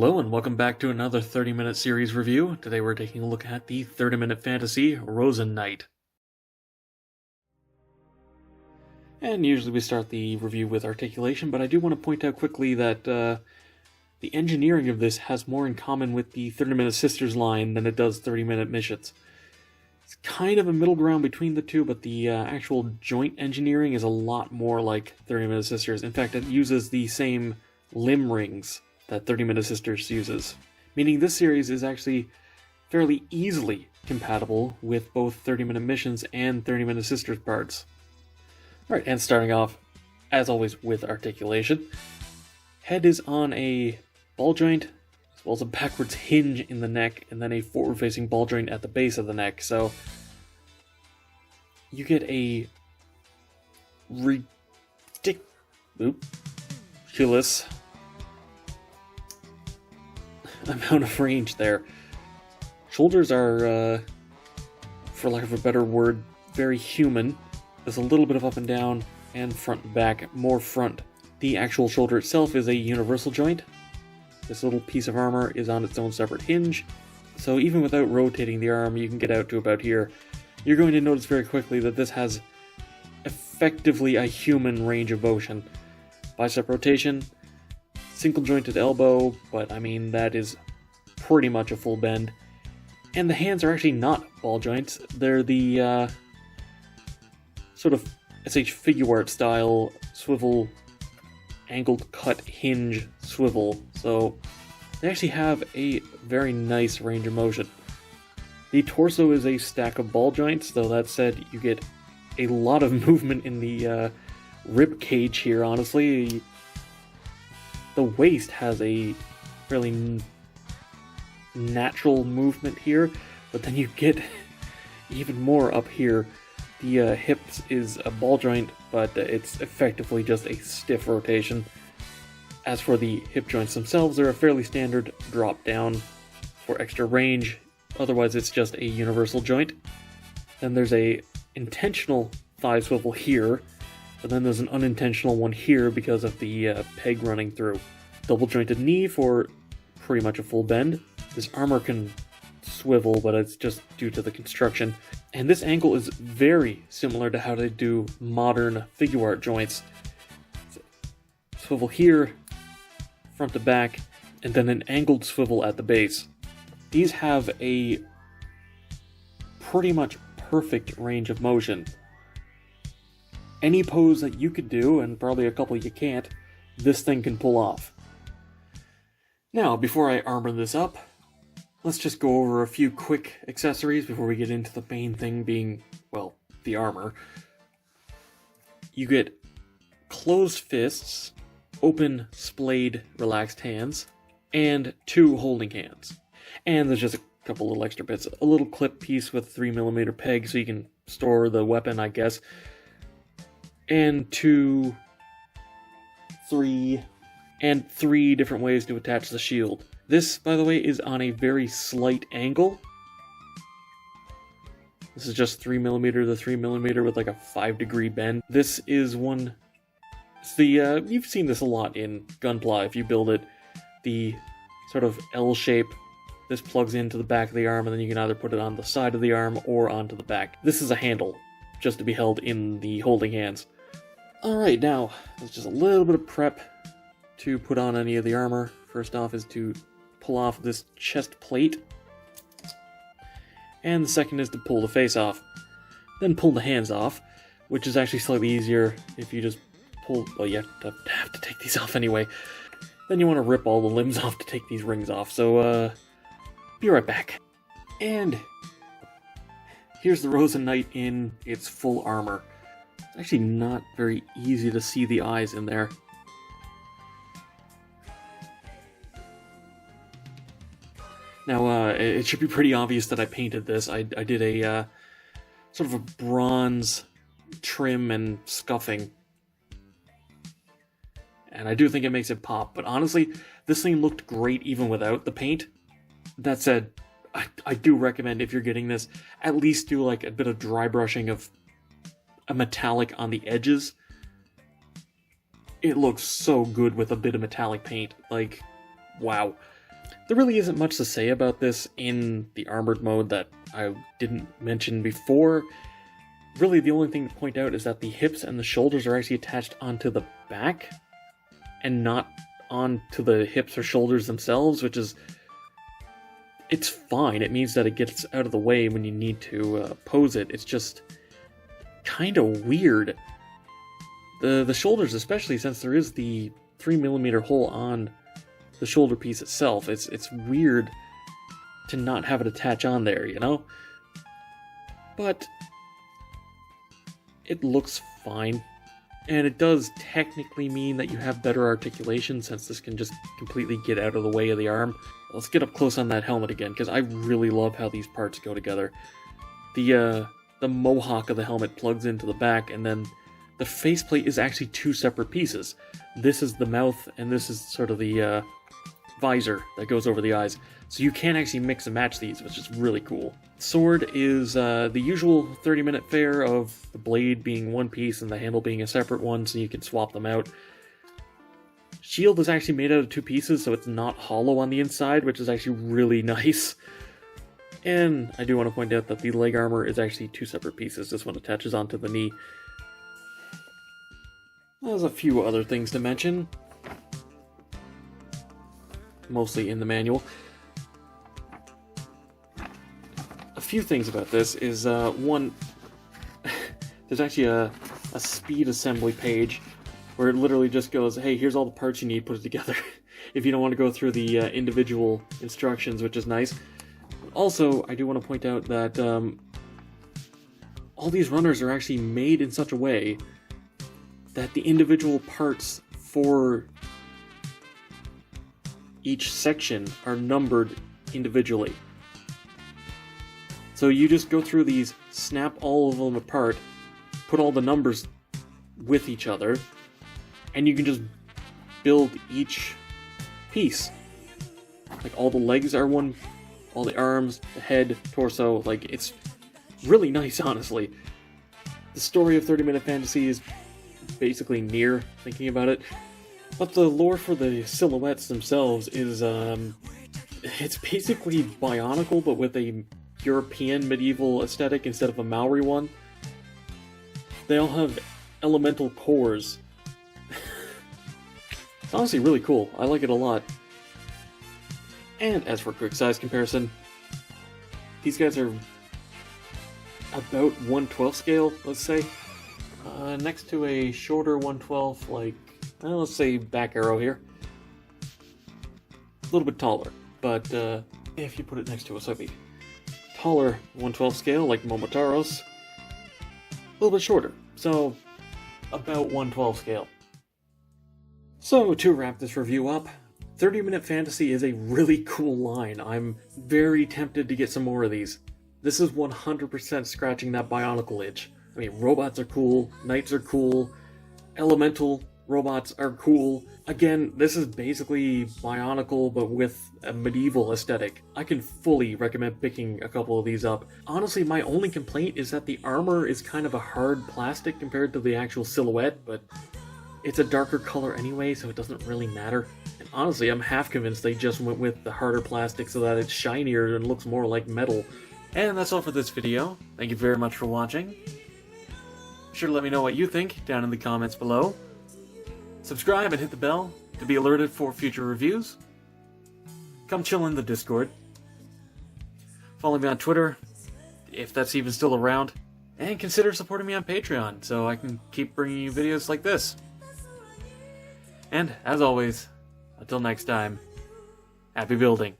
Hello and welcome back to another 30-minute series review. Today we're taking a look at the 30-minute fantasy Rosan Knight. And usually we start the review with Articulation, but I do want to point out quickly that the engineering of this has more in common with the 30-minute Sisters line than it does 30-minute missions. It's kind of a middle ground between the two, but the actual joint engineering is a lot more like 30-minute Sisters. In fact, it uses the same limb rings that 30-minute Sisters uses, meaning this series is actually fairly easily compatible with both 30-minute missions and 30-minute Sisters parts. Alright, and starting off, as always, with Articulation. Head is on a ball joint, as well as a backwards hinge in the neck, and then a forward-facing ball joint at the base of the neck, so you get a ridiculous amount of range there. Shoulders are, for lack of a better word, very human. There's a little bit of up and down, and front and back, more front. The actual shoulder itself is a universal joint. This little piece of armor is on its own separate hinge, so even without rotating the arm, you can get out to about here. You're going to notice very quickly that this has effectively a human range of motion. Bicep rotation, single jointed elbow, but I mean that is pretty much a full bend. And the hands are actually not ball joints, they're the sort of SH figure art style swivel, angled cut hinge swivel, so they actually have a very nice range of motion. The torso is a stack of ball joints, though that said, you get a lot of movement in the rib cage here, honestly. The waist has a fairly natural movement here, but then you get even more up here. The hips is a ball joint, but it's effectively just a stiff rotation. As for the hip joints themselves, they're a fairly standard drop down for extra range. Otherwise, it's just a universal joint. Then there's a intentional thigh swivel here, but then there's an unintentional one here because of the peg running through. Double jointed knee for pretty much a full bend. This armor can swivel, but it's just due to the construction. And this angle is very similar to how they do modern figure art joints. Swivel here, front to back, and then an angled swivel at the base. These have a pretty much perfect range of motion. Any pose that you could do, and probably a couple you can't, this thing can pull off. Now, before I armor this up, let's just go over a few quick accessories before we get into the main thing being, well, the armor. You get closed fists, open, splayed, relaxed hands, and 2 holding hands. And there's just a couple little extra bits. A little clip piece with 3mm peg so you can store the weapon, I guess. And 3 different ways to attach the shield. This, by the way, is on a very slight angle. This is just 3mm to 3mm with like a 5-degree bend. This is one... It's the, you've seen this a lot in Gunpla. If you build it, the sort of L shape, this plugs into the back of the arm, and then you can either put it on the side of the arm or onto the back. This is a handle, just to be held in the holding hands. Alright, now, there's just a little bit of prep to put on any of the armor. First off is to pull off this chest plate. And the second is to pull the face off. Then pull the hands off, which is actually slightly easier if you just pull... Well, you have to take these off anyway. Then you want to rip all the limbs off to take these rings off, so, be right back. And here's the Rosan Knight in its full armor. It's actually not very easy to see the eyes in there. Now, it should be pretty obvious that I painted this. I did a sort of a bronze trim and scuffing. And I do think it makes it pop, but honestly, this thing looked great even without the paint. That said, I do recommend if you're getting this, at least do like a bit of dry brushing of a metallic on the edges. It looks so good with a bit of metallic paint. Like, wow. There really isn't much to say about this in the armored mode that I didn't mention before. Really, the only thing to point out is that the hips and the shoulders are actually attached onto the back and not onto the hips or shoulders themselves, which is... it's fine. It means that it gets out of the way when you need to pose it. It's just kind of weird. The shoulders, especially since there is the 3mm hole on the shoulder piece itself, it's weird to not have it attach on there, you know? But it looks fine. And it does technically mean that you have better articulation, since this can just completely get out of the way of the arm. Let's get up close on that helmet again, because I really love how these parts go together. The mohawk of the helmet plugs into the back, and then the faceplate is actually two separate pieces. This is the mouth, and this is sort of the visor that goes over the eyes. So you can actually mix and match these, which is really cool. Sword is the usual 30-minute fare of the blade being one piece and the handle being a separate one, so you can swap them out. Shield is actually made out of two pieces, so it's not hollow on the inside, which is actually really nice. And I do want to point out that the leg armor is actually two separate pieces. This one attaches onto the knee. There's a few other things to mention, mostly in the manual. A few things about this is, one, there's actually a speed assembly page where it literally just goes, hey, here's all the parts you need, put it together, if you don't want to go through the individual instructions, which is nice. Also, I do want to point out that all these runners are actually made in such a way that the individual parts for each section are numbered individually. So you just go through these, snap all of them apart, put all the numbers with each other, and you can just build each piece. Like, all the legs are one, all the arms, the head, torso, like, it's really nice, honestly. The story of 30-Minute Fantasy is basically near, thinking about it. But the lore for the silhouettes themselves is, it's basically Bionicle, but with a European medieval aesthetic instead of a Maori one. They all have elemental cores. It's honestly really cool. I like it a lot. And as for quick size comparison, these guys are about 1/12 scale, let's say. Next to a shorter 1/12, like, well, let's say back arrow here. A little bit taller, but if you put it next to a slightly taller 1/12 scale, like Momotaro's, a little bit shorter, so about 1/12 scale. So, to wrap this review up, 30-Minute Fantasy is a really cool line. I'm very tempted to get some more of these. This is 100% scratching that Bionicle itch. I mean, robots are cool, knights are cool, elemental robots are cool. Again, this is basically Bionicle, but with a medieval aesthetic. I can fully recommend picking a couple of these up. Honestly, my only complaint is that the armor is kind of a hard plastic compared to the actual silhouette, but it's a darker color anyway, so it doesn't really matter. And honestly, I'm half convinced they just went with the harder plastic so that it's shinier and looks more like metal. And that's all for this video. Thank you very much for watching. Be sure to let me know what you think down in the comments below. Subscribe and hit the bell to be alerted for future reviews. Come chill in the Discord. Follow me on Twitter, if that's even still around. And consider supporting me on Patreon so I can keep bringing you videos like this. And, as always, until next time, happy building.